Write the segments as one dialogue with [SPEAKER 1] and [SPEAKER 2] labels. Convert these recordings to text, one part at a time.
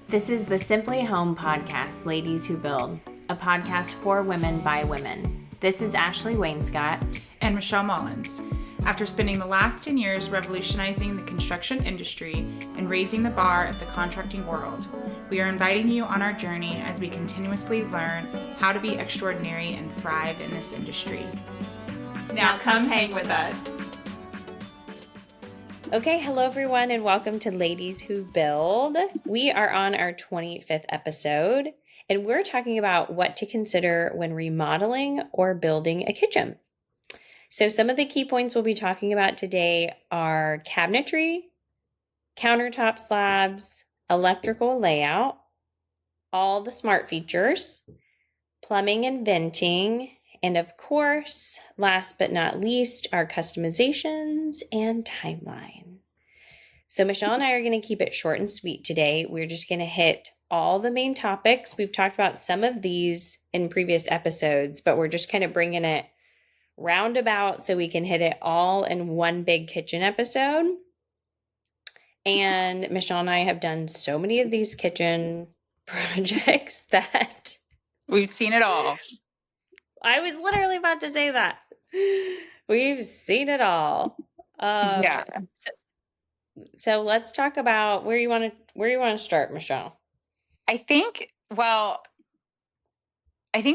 [SPEAKER 1] This is the Simply Home podcast, Ladies Who Build, a podcast for women by women. This is Ashley Wainscott
[SPEAKER 2] and Michelle Mullins. After spending the last 10 years revolutionizing the construction industry and raising the bar of the contracting world, we are inviting you on our journey as we continuously learn how to be extraordinary and thrive in this industry. Now come hang with us.
[SPEAKER 1] Okay, hello everyone, and welcome to Ladies Who Build. We are on our 25th episode, and we're talking about what to consider when remodeling or building a kitchen. So some of the key points we'll be talking about today are cabinetry, countertop slabs, electrical layout, all the smart features, plumbing and venting, and of course, last but not least, our customizations and timeline. So Michelle and I are going to keep it short and sweet today. We're just going to hit all the main topics. We've talked about some of these in previous episodes, but we're just kind of bringing it roundabout so we can hit it all in one big kitchen episode. And Michelle and I have done so many of these kitchen projects that
[SPEAKER 2] we've seen it all.
[SPEAKER 1] I was literally about to say that. We've seen it all.
[SPEAKER 2] Yeah.
[SPEAKER 1] So let's talk about where you want to start, Michelle.
[SPEAKER 2] I think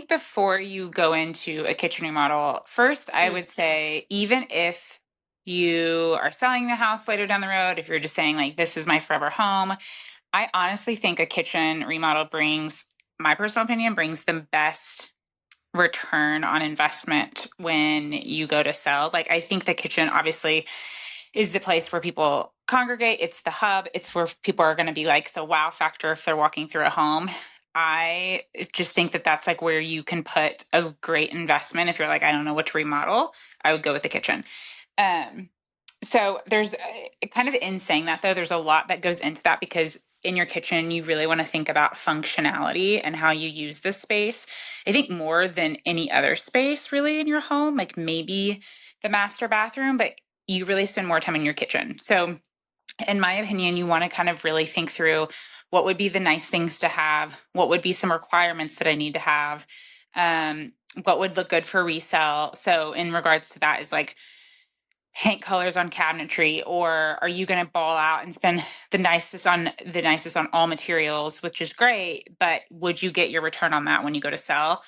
[SPEAKER 2] before you go into a kitchen remodel, first I would say, even if you are selling the house later down the road, if you're just saying like, this is my forever home, I honestly think a kitchen remodel my personal opinion, brings the best return on investment when you go to sell. Like, I think the kitchen obviously is the place where people congregate. It's the hub. It's where people are going to be like the wow factor if they're walking through a home. I just think that that's like where you can put a great investment. If you're like, I don't know what to remodel, I would go with the kitchen. So there's kind of, in saying that though, there's a lot that goes into that, because in your kitchen, you really want to think about functionality and how you use this space. I think more than any other space really in your home, like maybe the master bathroom, but you really spend more time in your kitchen. So in my opinion, you want to kind of really think through what would be the nice things to have, what would be some requirements that I need to have, what would look good for resale. So in regards to that is like, paint colors on cabinetry, or are you going to ball out and spend the nicest on all materials, which is great, but would you get your return on that when you go to sell?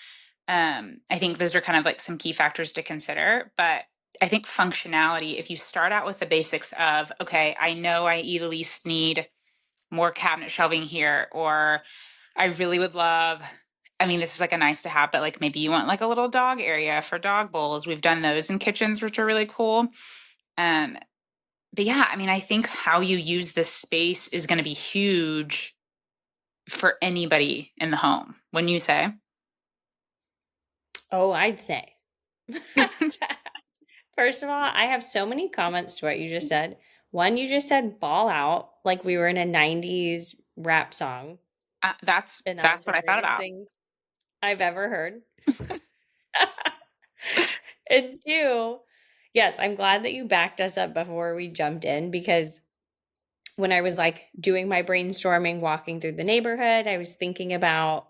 [SPEAKER 2] I think those are kind of like some key factors to consider. But I think functionality, if you start out with the basics of, okay, I know I at least need more cabinet shelving here, or I really would love, I mean, this is like a nice to have, but like maybe you want like a little dog area for dog bowls. We've done those in kitchens, which are really cool. But yeah, I mean, I think how you use this space is going to be huge for anybody in the home. Wouldn't you say?
[SPEAKER 1] Oh, I'd say. First of all, I have so many comments to what you just said. One, you just said ball out like we were in a 90s rap song.
[SPEAKER 2] That's what I thought about.
[SPEAKER 1] Thing I've ever heard. And two, yes, I'm glad that you backed us up before we jumped in, because when I was like doing my brainstorming, walking through the neighborhood, I was thinking about,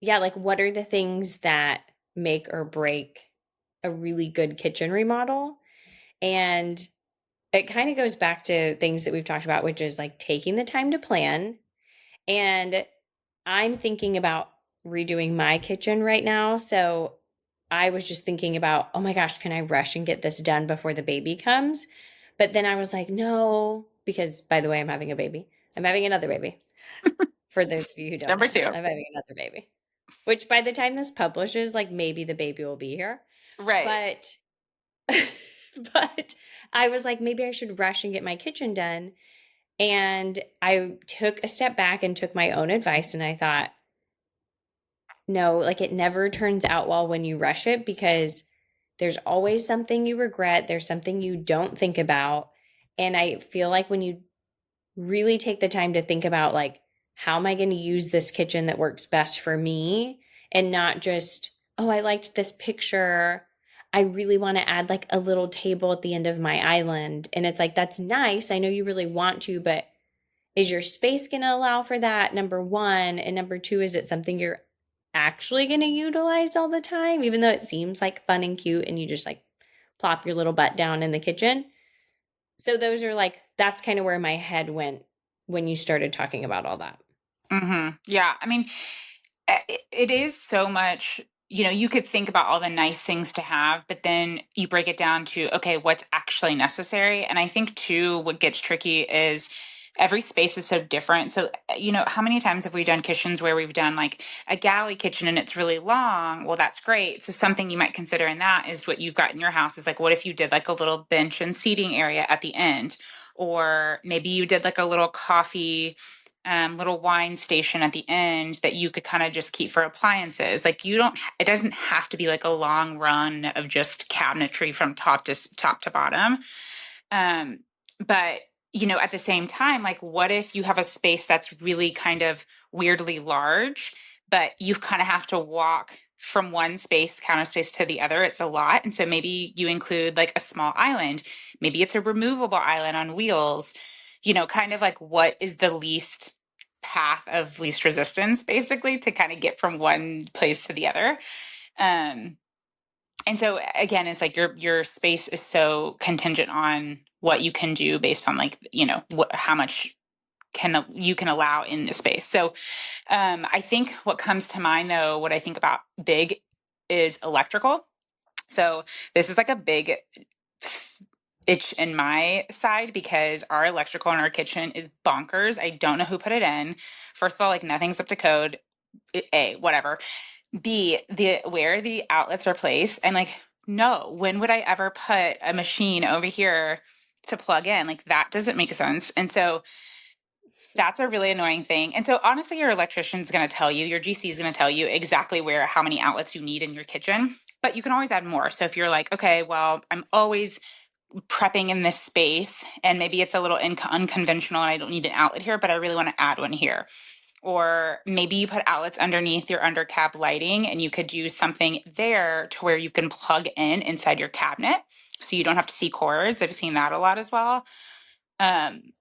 [SPEAKER 1] like what are the things that make or break a really good kitchen remodel? And it kind of goes back to things that we've talked about, which is like taking the time to plan. And I'm thinking about redoing my kitchen right now. So I was just thinking about, oh my gosh, can I rush and get this done before the baby comes? But then I was like, no, because by the way, I'm having a baby. I'm having another baby. For those of you who don't
[SPEAKER 2] Number
[SPEAKER 1] know,
[SPEAKER 2] 2.
[SPEAKER 1] I'm having another baby, which by the time this publishes, like maybe the baby will be here.
[SPEAKER 2] Right.
[SPEAKER 1] But I was like, maybe I should rush and get my kitchen done. And I took a step back and took my own advice. And I thought, no, like it never turns out well when you rush it, because there's always something you regret. There's something you don't think about. And I feel like when you really take the time to think about like, how am I going to use this kitchen that works best for me? And not just, oh, I liked this picture, I really want to add like a little table at the end of my island. And it's like, that's nice. I know you really want to, but Is your space going to allow for that? Number one. And number two, is it something you're actually going to utilize all the time, even though it seems like fun and cute and you just like plop your little butt down in the kitchen? So those are like, that's kind of where my head went when you started talking about all that.
[SPEAKER 2] Yeah. I mean, it is so much, you could think about all the nice things to have, but then you break it down to, okay, what's actually necessary. And I think too, what gets tricky is every space is so different. So, how many times have we done kitchens where we've done like a galley kitchen and it's really long? Well, that's great. So something you might consider in that is what you've got in your house is like, what if you did like a little bench and seating area at the end? Or maybe you did like a little coffee little wine station at the end that you could kind of just keep for appliances. Like it doesn't have to be like a long run of just cabinetry from top to bottom. Um, but at the same time, like what if you have a space that's really kind of weirdly large, but you kind of have to walk from one counter space to the other. It's a lot. And so maybe you include like a small island. Maybe it's a removable island on wheels, kind of like what is the least path of least resistance, basically, to kind of get from one place to the other. Um, and so again, it's like your space is so contingent on what you can do based on like, how much you can allow in the space. So I think what comes to mind though, what I think about big is electrical. So this is like a big itch in my side because our electrical in our kitchen is bonkers. I don't know who put it in. First of all, like nothing's up to code. A, whatever. B, the where the outlets are placed. I'm like, no, when would I ever put a machine over here to plug in? Like that doesn't make sense. And so that's a really annoying thing. And so honestly, your electrician is going to tell you, your GC is going to tell you exactly how many outlets you need in your kitchen, but you can always add more. So if you're like, okay, well, I'm always prepping in this space and maybe it's a little unconventional and I don't need an outlet here, but I really want to add one here. Or maybe you put outlets underneath your under cap lighting and you could do something there to where you can plug in inside your cabinet so you don't have to see cords. I've seen that a lot as well. Um,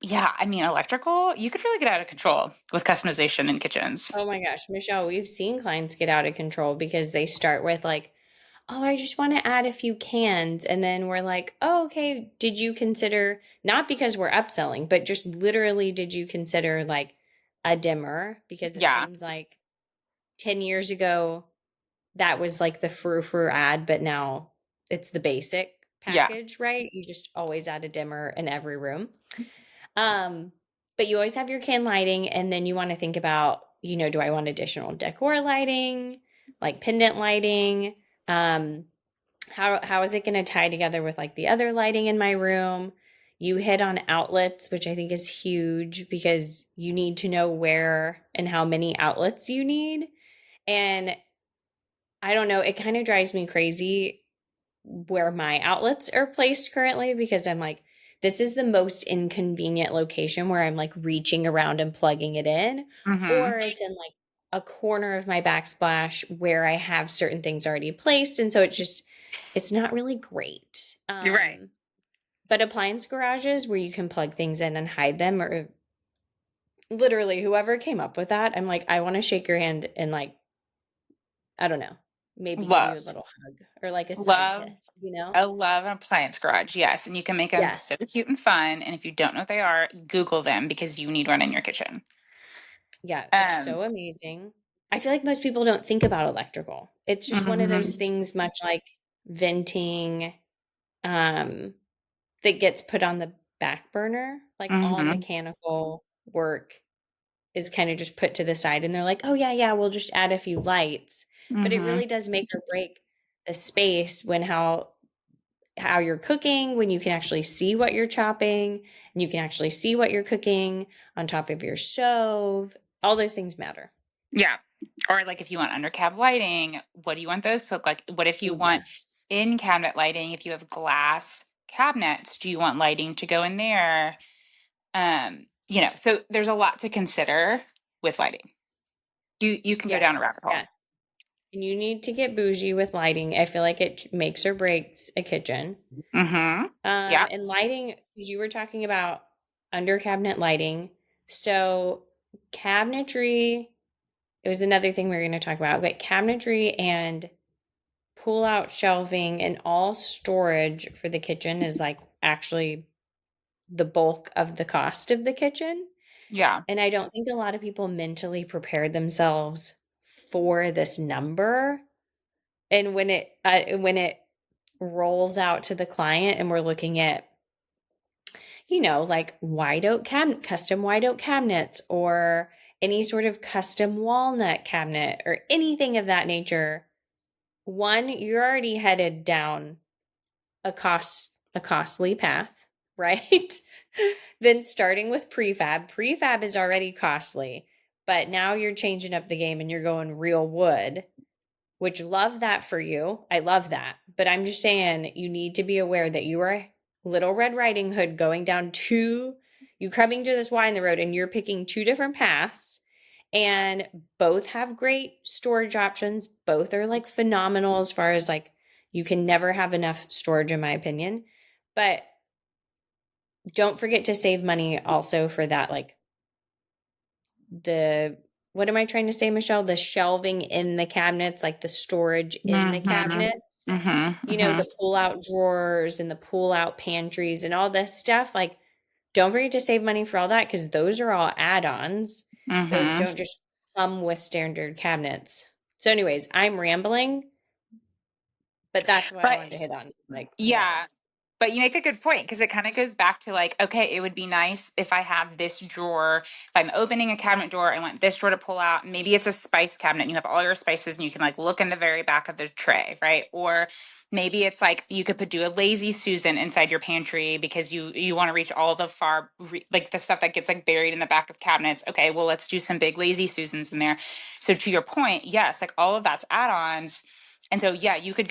[SPEAKER 2] yeah, I mean, electrical, you could really get out of control with customization in kitchens.
[SPEAKER 1] Oh my gosh, Michelle, we've seen clients get out of control because they start with like, oh, I just want to add a few cans. And then we're like, oh, okay, did you consider, not because we're upselling, but just literally, did you consider like a dimmer? Because it
[SPEAKER 2] Yeah,
[SPEAKER 1] seems like 10 years ago, that was like the frou-frou ad, but now it's the basic
[SPEAKER 2] yeah.
[SPEAKER 1] package, right? You just always add a dimmer in every room. Um, but you always have your can lighting, and then you want to think about, do I want additional decor lighting, like pendant lighting? Um, how is it going to tie together with like the other lighting in my room? You hit on outlets, which I think is huge because you need to know where and how many outlets you need. And I don't know, it kind of drives me crazy where my outlets are placed currently because I'm like, this is the most inconvenient location where I'm like reaching around and plugging it in,
[SPEAKER 2] Hmm.
[SPEAKER 1] or it's in like a corner of my backsplash where I have certain things already placed. And so it's not really great.
[SPEAKER 2] You're right.
[SPEAKER 1] But appliance garages where you can plug things in and hide them, or literally whoever came up with that, I'm like, I want to shake your hand and like, I don't know, maybe give you
[SPEAKER 2] Love,
[SPEAKER 1] a little hug or like a side
[SPEAKER 2] love,
[SPEAKER 1] kiss?
[SPEAKER 2] I love an appliance garage. Yes. And you can make them so
[SPEAKER 1] Yes.
[SPEAKER 2] cute and fun. And if you don't know what they are, Google them because you need one in your kitchen.
[SPEAKER 1] Yeah, it's
[SPEAKER 2] Um,
[SPEAKER 1] so amazing. I feel like most people don't think about electrical. It's just one of those
[SPEAKER 2] mhm,
[SPEAKER 1] things, much like venting, um, that gets put on the back burner. Like all
[SPEAKER 2] mhm,
[SPEAKER 1] mechanical work is kind of just put to the side, and they're like, "Oh yeah, yeah, we'll just add a few lights." But it
[SPEAKER 2] mhm.
[SPEAKER 1] really does make or break the space when how you're cooking, when you can actually see what you're chopping, and you can actually see what you're cooking on top of your stove. All those things matter.
[SPEAKER 2] Yeah. Or like if you want under cab lighting, what do you want those to look like? What if you
[SPEAKER 1] Oh,
[SPEAKER 2] want
[SPEAKER 1] yes.
[SPEAKER 2] in cabinet lighting? If you have glass cabinets, do you want lighting to go in there? So there's a lot to consider with lighting. You can go down a
[SPEAKER 1] Yes,
[SPEAKER 2] rabbit hole.
[SPEAKER 1] yes. And you need to get bougie with lighting. I feel like it makes or breaks a kitchen.
[SPEAKER 2] Mm-hmm. Yeah.
[SPEAKER 1] And lighting, because you were talking about under cabinet lighting. So cabinetry, it was another thing we were going to talk about, but cabinetry and pull out shelving and all storage for the kitchen is like actually the bulk of the cost of the kitchen.
[SPEAKER 2] Yeah.
[SPEAKER 1] And I don't think a lot of people mentally prepare themselves for this number. And when it rolls out to the client and we're looking at, like custom white oak cabinets or any sort of custom walnut cabinet or anything of that nature, one, you're already headed down a costly path, right? Then starting with prefab is already costly, but now you're changing up the game and you're going real wood, which love that for you. I love that. But I'm just saying you need to be aware that you are Little Red Riding Hood going down you coming to this Y in the road and you're picking two different paths and both have great storage options. Both are like phenomenal as far as like you can never have enough storage in my opinion. But don't forget to save money also for that like the what am I trying to say, Michelle? The shelving in the cabinets, like the storage in the
[SPEAKER 2] Mm-hmm.
[SPEAKER 1] cabinets,
[SPEAKER 2] Mm-hmm.
[SPEAKER 1] the
[SPEAKER 2] Mm-hmm.
[SPEAKER 1] pull out drawers and the pull out pantries and all this stuff. Like, don't forget to save money for all that because those are all add ons. Those
[SPEAKER 2] Mm-hmm.
[SPEAKER 1] don't just come with standard cabinets. So, anyways, I'm rambling, but that's what I
[SPEAKER 2] But
[SPEAKER 1] wanted to hit on. Like, more.
[SPEAKER 2] yeah, but you make a good point because it kind of goes back to like, okay, it would be nice if I have this drawer. If I'm opening a cabinet drawer, I want this drawer to pull out. Maybe it's a spice cabinet and you have all your spices and you can like look in the very back of the tray, right? Or maybe it's like you could do a lazy Susan inside your pantry because you want to reach all the like the stuff that gets like buried in the back of cabinets. Okay, well, let's do some big lazy Susans in there. So to your point, yes, like all of that's add-ons. And so, yeah, you could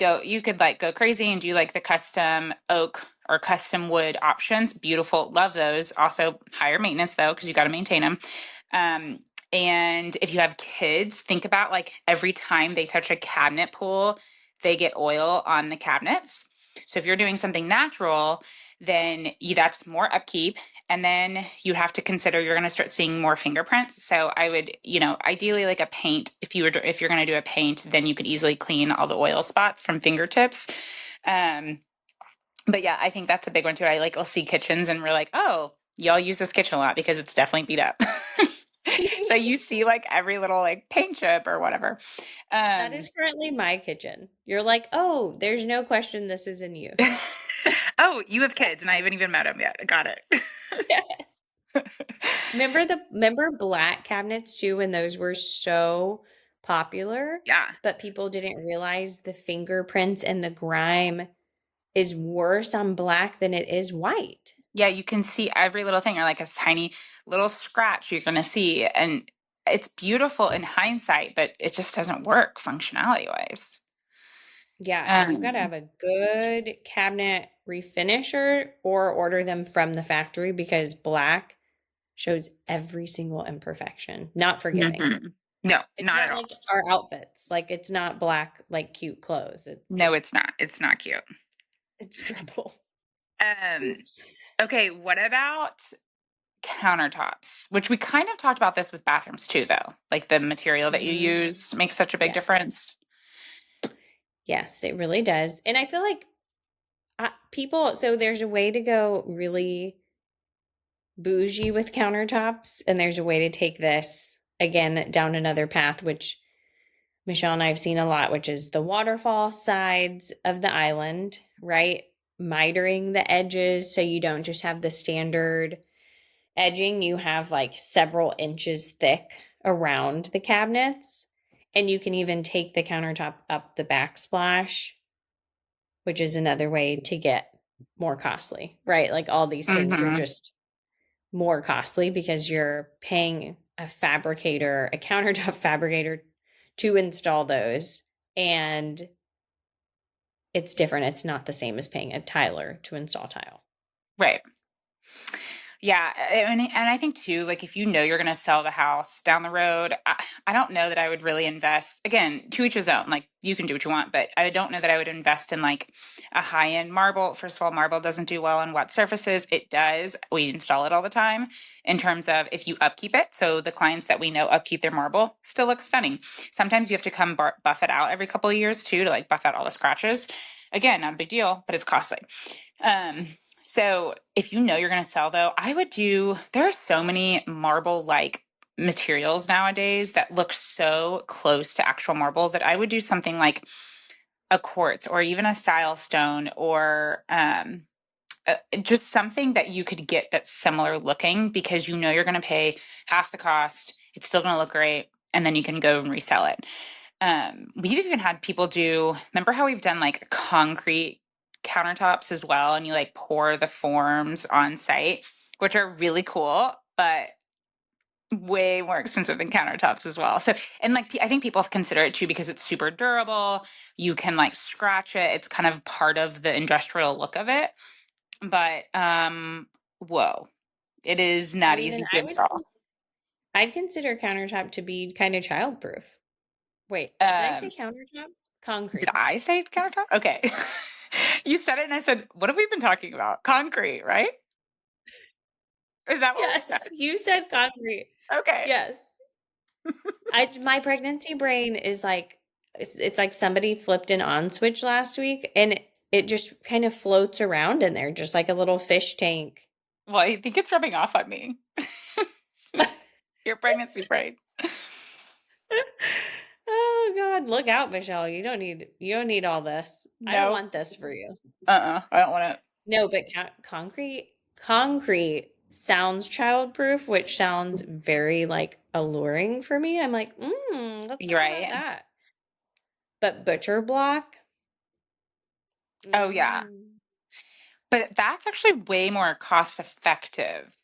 [SPEAKER 2] like go crazy and do like the custom oak or custom wood options. Beautiful. Love those. Also higher maintenance though, because you got to maintain them. Um, and if you have kids, think about like every time they touch a cabinet pull, they get oil on the cabinets. So if you're doing something natural, then that's more upkeep. And then you have to consider you're going to start seeing more fingerprints. So I would, ideally like a paint. If you're going to do a paint, then you could easily clean all the oil spots from fingertips. Um, but yeah, I think that's a big one too. We'll see kitchens and we're like, oh, y'all use this kitchen a lot because it's definitely beat up. So you see like every little like paint chip or whatever.
[SPEAKER 1] That
[SPEAKER 2] Um,
[SPEAKER 1] is currently my kitchen. You're like, oh, there's no question this is in use.
[SPEAKER 2] oh, you have kids and I haven't even met them yet. Got it.
[SPEAKER 1] Remember black cabinets too when those were so popular,
[SPEAKER 2] Yeah.
[SPEAKER 1] but people didn't realize the fingerprints and the grime is worse on black than it is white.
[SPEAKER 2] Yeah, you can see every little thing or like a tiny little scratch you're going to see. And it's beautiful in hindsight, but it just doesn't work functionality wise.
[SPEAKER 1] Yeah, you got to
[SPEAKER 2] Um,
[SPEAKER 1] have a good cabinet refinisher or order them from the factory because black shows every single imperfection. Not forgiving.
[SPEAKER 2] mhm. No,
[SPEAKER 1] It's
[SPEAKER 2] not
[SPEAKER 1] not
[SPEAKER 2] at all.
[SPEAKER 1] like our outfits. Like it's not black like cute clothes.
[SPEAKER 2] No, it's not. It's not cute.
[SPEAKER 1] It's trouble.
[SPEAKER 2] Um, okay, what about countertops? Which we kind of talked about this with bathrooms too, though. Like the material that you
[SPEAKER 1] Mm,
[SPEAKER 2] use makes such a big
[SPEAKER 1] yes.
[SPEAKER 2] difference.
[SPEAKER 1] Yes, it really does. And I feel like so there's a way to go really bougie with countertops, and there's a way to take this again down another path, which Michelle and I have seen a lot, which is the waterfall sides of the island, right? Mitering the edges so you don't just have the standard edging, you have like several inches thick around the cabinets. And you can even take the countertop up the backsplash, which is another way to get more costly, right? Like all these things are
[SPEAKER 2] Hmm.
[SPEAKER 1] just more costly because you're paying a countertop fabricator to install those. And it's different. It's not the same as paying a tiler to install tile.
[SPEAKER 2] Right. Yeah, and I think too, like if you know you're going to sell the house down the road, I don't know that I would really invest. Again, to each his own. Like you can do what you want, but I don't know that I would invest in like a high end marble. First of all, marble doesn't do well on wet surfaces. It does. We install it all the time. In terms of if you upkeep it, so the clients that we know upkeep their marble, still looks stunning. Sometimes you have to come buff it out every couple of years too to like buff out all the scratches. Again, not a big deal, but it's costly. Um, so if you know you're going to sell though, I would do, there are so many marble like materials nowadays that look so close to actual marble that I would do something like a quartz or even a style stone or just something that you could get that's similar looking because you know you're going to pay half the cost. It's still going to look great. And then you can go and resell it. We've even had people do, remember how we've done like concrete countertops as well, and you like pour the forms on site, which are really cool, but way more expensive than countertops as well. So, and like I think people consider it too because it's super durable. You can like scratch it. It's kind of part of the industrial look of it. But whoa, it is
[SPEAKER 1] I
[SPEAKER 2] not
[SPEAKER 1] mean, and
[SPEAKER 2] easy to install.
[SPEAKER 1] I'd consider countertop to be kind of childproof. Wait, did I
[SPEAKER 2] Um,
[SPEAKER 1] say countertop?
[SPEAKER 2] Did
[SPEAKER 1] Concrete.
[SPEAKER 2] I say countertop? Okay. You said it and I said, what have we been talking about? Concrete, right? Is that what we said?
[SPEAKER 1] Yes, you said concrete.
[SPEAKER 2] Okay.
[SPEAKER 1] Yes. My pregnancy brain is like it's like somebody flipped an on switch last week and it just kind of floats around in there just like a little fish tank.
[SPEAKER 2] Well, I think it's rubbing off on me. Your pregnancy brain.
[SPEAKER 1] Oh God, look out, Michelle. You don't need all this. I don't
[SPEAKER 2] No.
[SPEAKER 1] want this for you.
[SPEAKER 2] I don't want it.
[SPEAKER 1] No, but concrete sounds childproof, which sounds very like alluring for me. I'm like, let's
[SPEAKER 2] You're
[SPEAKER 1] talk about
[SPEAKER 2] right.
[SPEAKER 1] that. But butcher block,
[SPEAKER 2] Oh, yeah.
[SPEAKER 1] mm,
[SPEAKER 2] But that's actually way more cost effective.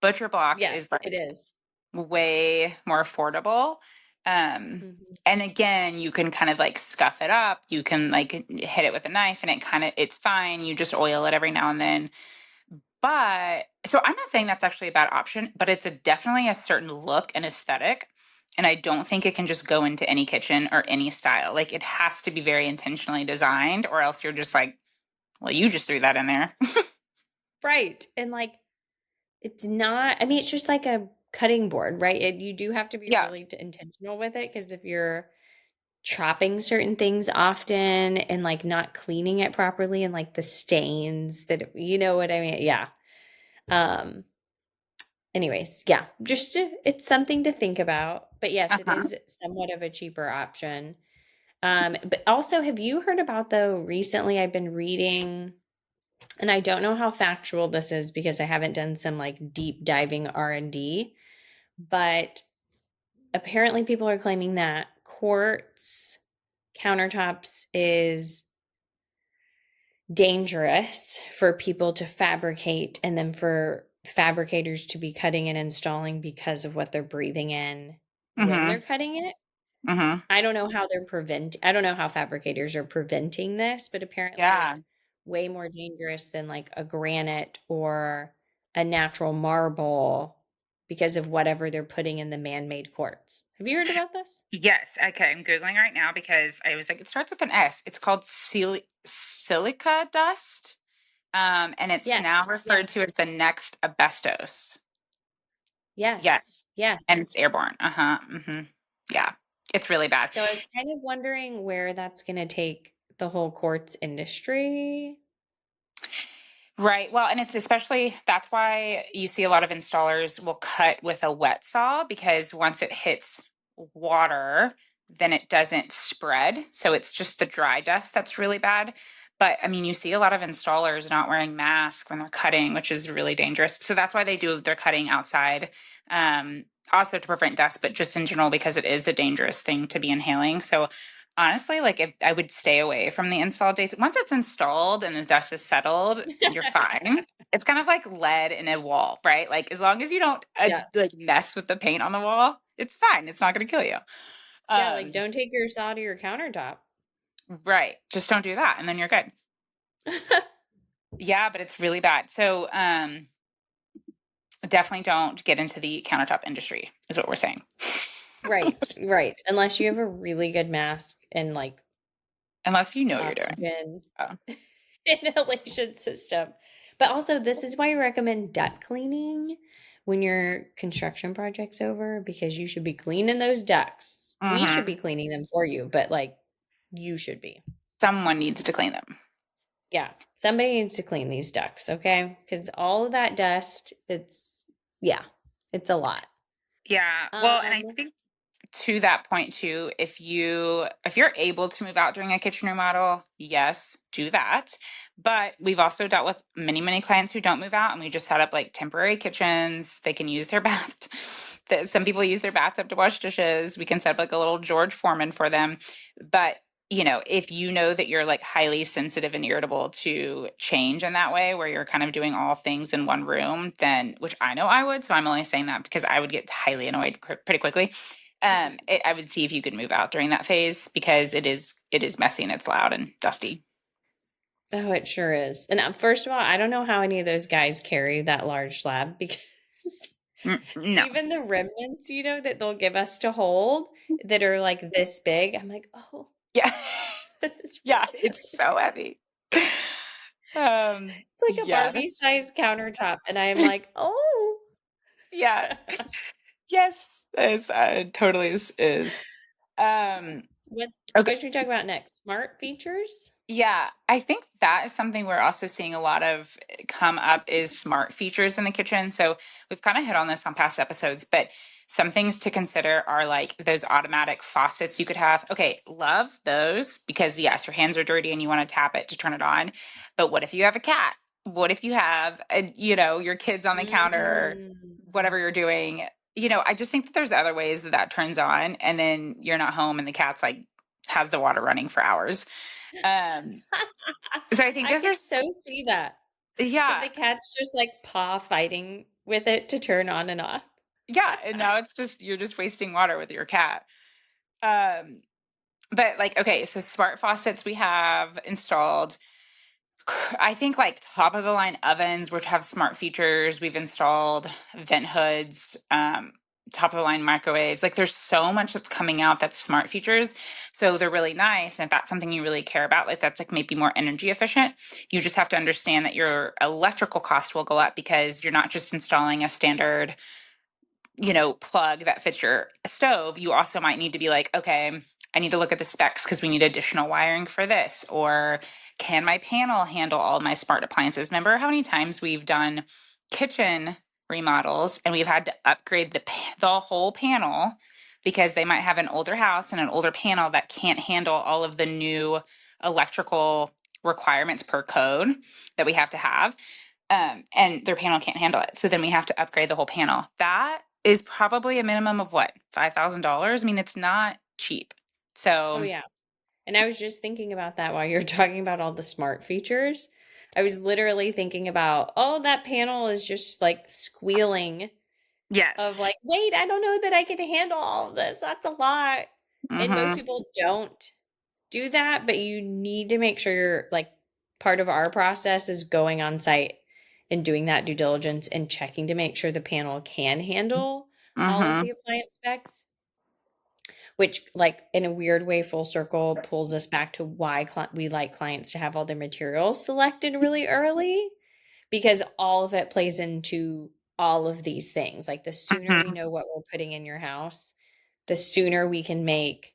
[SPEAKER 2] Butcher block
[SPEAKER 1] yes,
[SPEAKER 2] is
[SPEAKER 1] it
[SPEAKER 2] like
[SPEAKER 1] is.
[SPEAKER 2] way more affordable. Um,
[SPEAKER 1] Mhm.
[SPEAKER 2] and again, you can kind of like scuff it up. You can like hit it with a knife and it's fine. You just oil it every now and then. But so I'm not saying that's actually a bad option, but it's definitely a certain look and aesthetic. And I don't think it can just go into any kitchen or any style. Like it has to be very intentionally designed, or else you're just like, well, you just threw that in there.
[SPEAKER 1] Right. And like it's not, I mean, it's just like a cutting board, right? You do have to be really
[SPEAKER 2] Yes.
[SPEAKER 1] intentional with it because if you're chopping certain things often and like not cleaning it properly and like the stains that you know what I mean? Yeah. Um anyways, yeah, it's something to think about. But yes, it
[SPEAKER 2] Uh-huh.
[SPEAKER 1] is somewhat of a cheaper option. But also have you heard about though recently I've been reading and I don't know how factual this is because I haven't done some like deep diving R&D, but apparently people are claiming that quartz countertops is dangerous for people to fabricate and then for fabricators to be cutting and installing because of what they're breathing in when
[SPEAKER 2] Mm-hmm.
[SPEAKER 1] they're cutting it.
[SPEAKER 2] Mm-hmm.
[SPEAKER 1] I don't know how fabricators are preventing this, but apparently
[SPEAKER 2] Yeah.
[SPEAKER 1] it's way more dangerous than like a granite or a natural marble because of whatever they're putting in the man-made quartz. Have you heard about this?
[SPEAKER 2] Yes. Okay. I'm Googling right now because I was like, it starts with an S. It's called silica dust. And it's now
[SPEAKER 1] Yes.
[SPEAKER 2] referred to
[SPEAKER 1] Yes.
[SPEAKER 2] as the next asbestos.
[SPEAKER 1] Yes.
[SPEAKER 2] Yes.
[SPEAKER 1] Yes.
[SPEAKER 2] And it's airborne. Uh-huh. Mm-hmm. Yeah. It's really bad.
[SPEAKER 1] So I was kind of wondering where that's going to take the whole quartz industry.
[SPEAKER 2] Right. Well, and it's especially that's why you see a lot of installers will cut with a wet saw because once it hits water, then it doesn't spread. So it's just the dry dust that's really bad. But I mean, you see a lot of installers not wearing masks when they're cutting, which is really dangerous. So that's why they do their cutting outside, also to prevent dust, but just in general because it is a dangerous thing to be inhaling. So honestly, like if I would stay away from the install dates. Once it's installed and the dust is settled, you're fine. It's kind of like lead in a wall, right? Like as long as you don't
[SPEAKER 1] Yeah.
[SPEAKER 2] like mess with the paint on the wall, it's fine. It's not going to kill you.
[SPEAKER 1] Yeah, like
[SPEAKER 2] Um,
[SPEAKER 1] don't take your saw to your countertop.
[SPEAKER 2] right. Just don't do that, and then you're good. Yeah, but it's really bad. So, Definitely don't get into the countertop industry, is what we're saying.
[SPEAKER 1] Right, right. Unless you have a really good mask and like
[SPEAKER 2] Unless you know what you're doing.
[SPEAKER 1] oxygen
[SPEAKER 2] Oh.
[SPEAKER 1] inhalation system. But also, this is why I recommend duct cleaning when your construction project's over because you should be cleaning those ducts. We should
[SPEAKER 2] Hmm.
[SPEAKER 1] be cleaning them for you, but like you should be.
[SPEAKER 2] Someone needs to clean them.
[SPEAKER 1] Yeah, somebody needs to clean these ducts, okay? Because all of that dust, yeah, it's a lot.
[SPEAKER 2] Yeah. Well, and I
[SPEAKER 1] Um,
[SPEAKER 2] think to that point too, if you're able to move out during a kitchen remodel, yes, do that. But we've also dealt with many clients who don't move out, and we just set up like temporary kitchens. They can use their bath. Some people use their bathtub to wash dishes. We can set up like a little George Foreman for them. But if you know that you're like highly sensitive and irritable to change in that way, where you're kind of doing all things in one room, then, which I know I would, so I'm only saying that because I would get highly annoyed pretty quickly. I would see if you could move out during that phase because it is messy and it's loud and dusty.
[SPEAKER 1] oh, it sure is. And first of all, I don't know how any of those guys carry that large slab because
[SPEAKER 2] No.
[SPEAKER 1] even the remnants, that they'll give us to hold that are like this big, I'm like, oh,
[SPEAKER 2] Yeah.
[SPEAKER 1] this is
[SPEAKER 2] Yeah,
[SPEAKER 1] really
[SPEAKER 2] it's
[SPEAKER 1] heavy.
[SPEAKER 2] so heavy.
[SPEAKER 1] It's like a Barbie
[SPEAKER 2] Yes.
[SPEAKER 1] sized countertop. And I'm like, oh.
[SPEAKER 2] Yeah. Yes. Totally is. Um,
[SPEAKER 1] What
[SPEAKER 2] okay.
[SPEAKER 1] what should we talk about next? Smart features?
[SPEAKER 2] Yeah, I think that is something we're also seeing a lot of come up is smart features in the kitchen. So we've kind of hit on this on past episodes, but some things to consider are like those automatic faucets you could have. Okay, love those because yes, your hands are dirty and you want to tap it to turn it on. But what if you have a cat? What if you have, your kids on the counter,
[SPEAKER 1] Mm.
[SPEAKER 2] whatever you're doing? I just think that there's other ways that that turns on, and then you're not home and the cat's like has the water running for hours. Um, so I think
[SPEAKER 1] I
[SPEAKER 2] those are,
[SPEAKER 1] could so see that. That
[SPEAKER 2] yeah,
[SPEAKER 1] the cat's just like paw fighting with it to turn on and off.
[SPEAKER 2] yeah. And now you're just wasting water with your cat. Um, but like, okay, so smart faucets we have installed. I think like top of the line ovens, which have smart features. We've installed vent hoods, top of the line microwaves. Like there's so much that's coming out that's smart features. So they're really nice. And if that's something you really care about, like that's like maybe more energy efficient, you just have to understand that your electrical cost will go up because you're not just installing a standard plug that fits your stove. You also might need to be like, okay, I need to look at the specs because we need additional wiring for this. Or can my panel handle all of my smart appliances? Remember how many times we've done kitchen remodels and we've had to upgrade the whole panel because they might have an older house and an older panel that can't handle all of the new electrical requirements per code that we have to have, and their panel can't handle it. So then we have to upgrade the whole panel. That is probably a minimum of what, $5,000? I mean, it's not cheap.
[SPEAKER 1] Oh
[SPEAKER 2] So,
[SPEAKER 1] yeah. And I was just thinking about that while you're talking about all the smart features. I was literally thinking about, oh, that panel is just like squealing of
[SPEAKER 2] yes.
[SPEAKER 1] like, wait, I don't know that I can handle all of this. That's a lot. And most
[SPEAKER 2] Mm-hmm.
[SPEAKER 1] people don't do that, but you need to make sure you're like part of our process is going on site and doing that due diligence and checking to make sure the panel can handle all of
[SPEAKER 2] Mm-hmm.
[SPEAKER 1] the appliance specs, which like in a weird way full circle pulls us back to why we like clients to have all their materials selected really early because all of it plays into all of these things. Like the sooner we
[SPEAKER 2] Mm-hmm.
[SPEAKER 1] know what we're putting in your house, the sooner we can make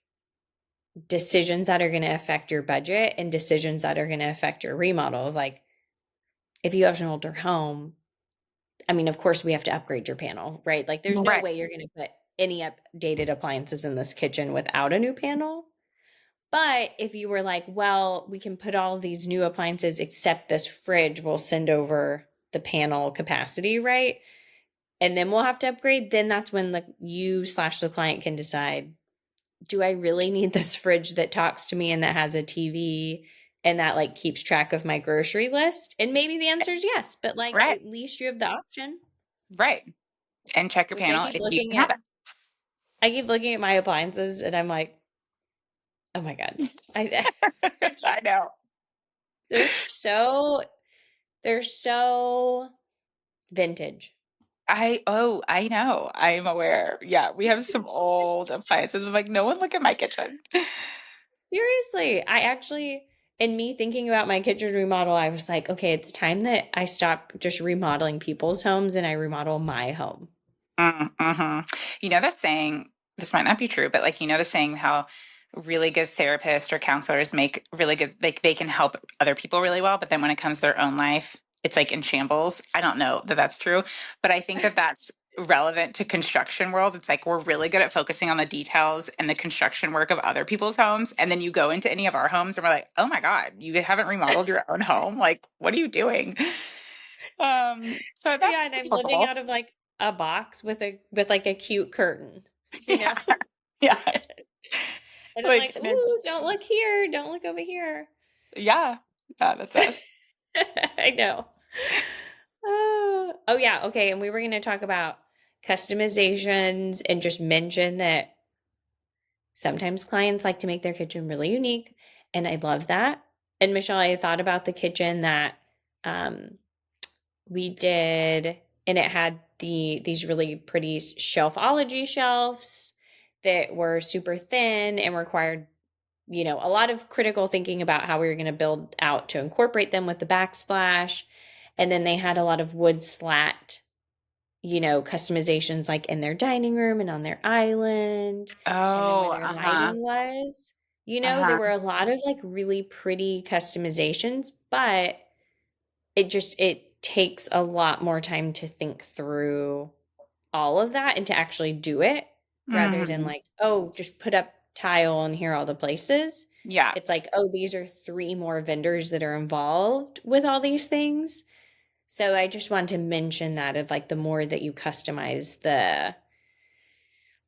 [SPEAKER 1] decisions that are going to affect your budget and decisions that are going to affect your remodel. Like if you have an older home, I mean, of course we have to upgrade your panel, right? Like there's no
[SPEAKER 2] Right.
[SPEAKER 1] way you're going to put any updated appliances in this kitchen without a new panel. But if you were like, well, we can put all these new appliances except this fridge, we'll send over the panel capacity, right? And then we'll have to upgrade, then that's when the you slash the client can decide, do I really need this fridge that talks to me and that has a TV and that like keeps track of my grocery list? And maybe the answer is yes, but like
[SPEAKER 2] Right.
[SPEAKER 1] at least you have the option,
[SPEAKER 2] Right. And check your
[SPEAKER 1] which I
[SPEAKER 2] panel
[SPEAKER 1] keep
[SPEAKER 2] if you
[SPEAKER 1] looking
[SPEAKER 2] can have
[SPEAKER 1] at.
[SPEAKER 2] it.
[SPEAKER 1] I keep looking at my appliances and I'm like, oh my God. I they're
[SPEAKER 2] I
[SPEAKER 1] just
[SPEAKER 2] know.
[SPEAKER 1] they're so they're so vintage.
[SPEAKER 2] I know. I'm aware. Yeah, we have some old appliances. I'm like, no one look at my kitchen.
[SPEAKER 1] Seriously, I actually, in me thinking about my kitchen remodel, I was like, okay, it's time that I stop just remodeling people's homes and I remodel my home.
[SPEAKER 2] Mm-hmm. You know that saying, this might not be true, but like, the saying how really good therapists or counselors make really good, like they can help other people really well, but then when it comes to their own life, it's like in shambles. I don't know that that's true, but I think that that's relevant to construction world. It's like we're really good at focusing on the details and the construction work of other people's homes. And then you go into any of our homes and we're like, oh my God, you haven't remodeled your own home. Like, what are you doing? So
[SPEAKER 1] Yeah,
[SPEAKER 2] that's
[SPEAKER 1] and I'm living
[SPEAKER 2] typical.
[SPEAKER 1] out of like a box with like a cute curtain, you know?
[SPEAKER 2] Yeah. Yeah.
[SPEAKER 1] And I'm
[SPEAKER 2] Like,
[SPEAKER 1] like,
[SPEAKER 2] and
[SPEAKER 1] ooh,
[SPEAKER 2] it's,
[SPEAKER 1] don't look here, don't look over here.
[SPEAKER 2] yeah, yeah, that's us.
[SPEAKER 1] I know. Oh yeah, okay. And we were going to talk about customizations and just mention that sometimes clients like to make their kitchen really unique, and I love that. And Michelle, I thought about the kitchen that um, we did, and it had these really pretty shelfology shelves that were super thin and required, a lot of critical thinking about how we were going to build out to incorporate them with the backsplash. And then they had a lot of wood slat, customizations like in their dining room and on their island, and then
[SPEAKER 2] Oh,
[SPEAKER 1] where their
[SPEAKER 2] uh-huh.
[SPEAKER 1] lighting was. There
[SPEAKER 2] Uh-huh.
[SPEAKER 1] were a lot of like really pretty customizations, but it takes a lot more time to think through all of that and to actually do it rather than
[SPEAKER 2] Hmm.
[SPEAKER 1] like, oh, just put up tile and here are all the places.
[SPEAKER 2] Yeah.
[SPEAKER 1] It's like, oh, these are three more vendors that are involved with all these things. So I just want to mention that of like the more that you customize, the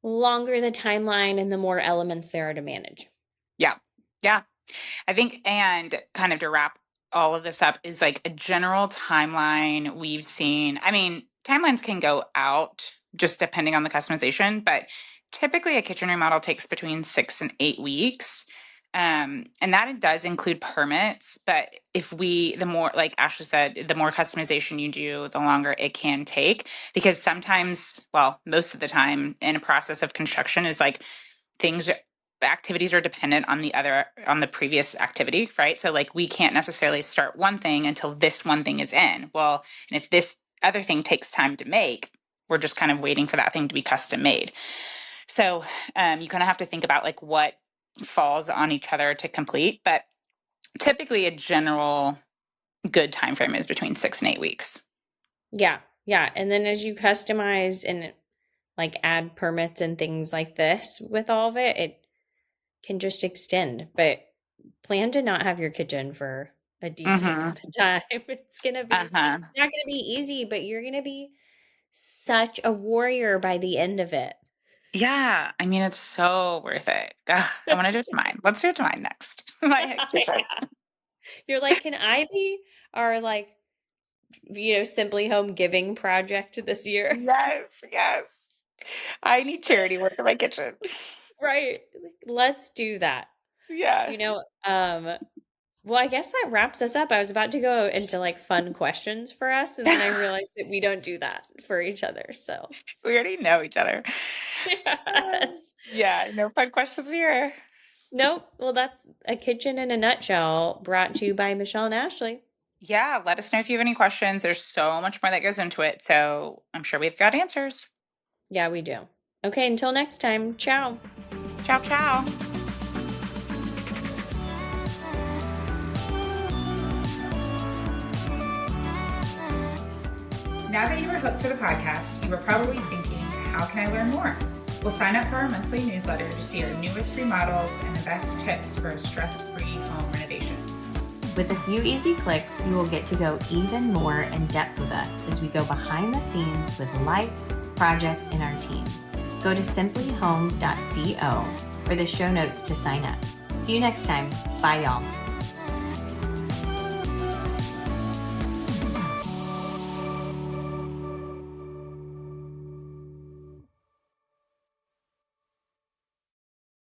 [SPEAKER 1] longer the timeline and the more elements there are to manage.
[SPEAKER 2] Yeah. Yeah. I think, and kind of to wrap all of this up, is like a general timeline we've seen. I mean, timelines can go out just depending on the customization, but typically a kitchen remodel takes between 6 and 8 weeks. And that does include permits. But the more, like Ashley said, the more customization you do, the longer it can take. Because sometimes, well, most of the time in a process of construction is like things activities are dependent on the previous activity, right? So like we can't necessarily start one thing until this one thing is in. Well, and if this other thing takes time to make, we're just kind of waiting for that thing to be custom made. So you kind of have to think about like what falls on each other to complete, but typically a general good time frame is between 6 and 8 weeks.
[SPEAKER 1] Yeah. Yeah. And then as you customize and like add permits and things like this with all of it, it can just extend. But plan to not have your kitchen for a decent
[SPEAKER 2] Mm-hmm.
[SPEAKER 1] amount of time.
[SPEAKER 2] Uh-huh.
[SPEAKER 1] It's not gonna be easy, but you're gonna be such a warrior by the end of it.
[SPEAKER 2] Yeah, I mean, it's so worth it. Ugh, I want to do it to mine. Let's do it to mine next. My kitchen.
[SPEAKER 1] You're like, can I be our like, Simply Home giving project this year?
[SPEAKER 2] Yes, yes. I need charity work in my kitchen.
[SPEAKER 1] Right. Like, let's do that.
[SPEAKER 2] Yeah.
[SPEAKER 1] You know, um, well, I guess that wraps us up. I was about to go into like fun questions for us, and then I realized that we don't do that for each other. So,
[SPEAKER 2] We already know each other.
[SPEAKER 1] yes.
[SPEAKER 2] Yeah, no fun questions here.
[SPEAKER 1] Nope. Well, that's a kitchen in a nutshell brought to you by Michelle and Ashley.
[SPEAKER 2] Yeah, let us know if you have any questions. There's so much more that goes into it, so I'm sure we've got answers.
[SPEAKER 1] Yeah, we do. Okay, until next time. Ciao.
[SPEAKER 2] Ciao, ciao. Now that you are hooked to the podcast, you are probably thinking, how can I learn more? Well, sign up for our monthly newsletter to see our newest remodels and the best tips for a stress-free home renovation.
[SPEAKER 1] With a few easy clicks, you will get to go even more in depth with us as we go behind the scenes with life, projects, and our team. Go to simplyhome.co for the show notes to sign up. See you next time. Bye, y'all.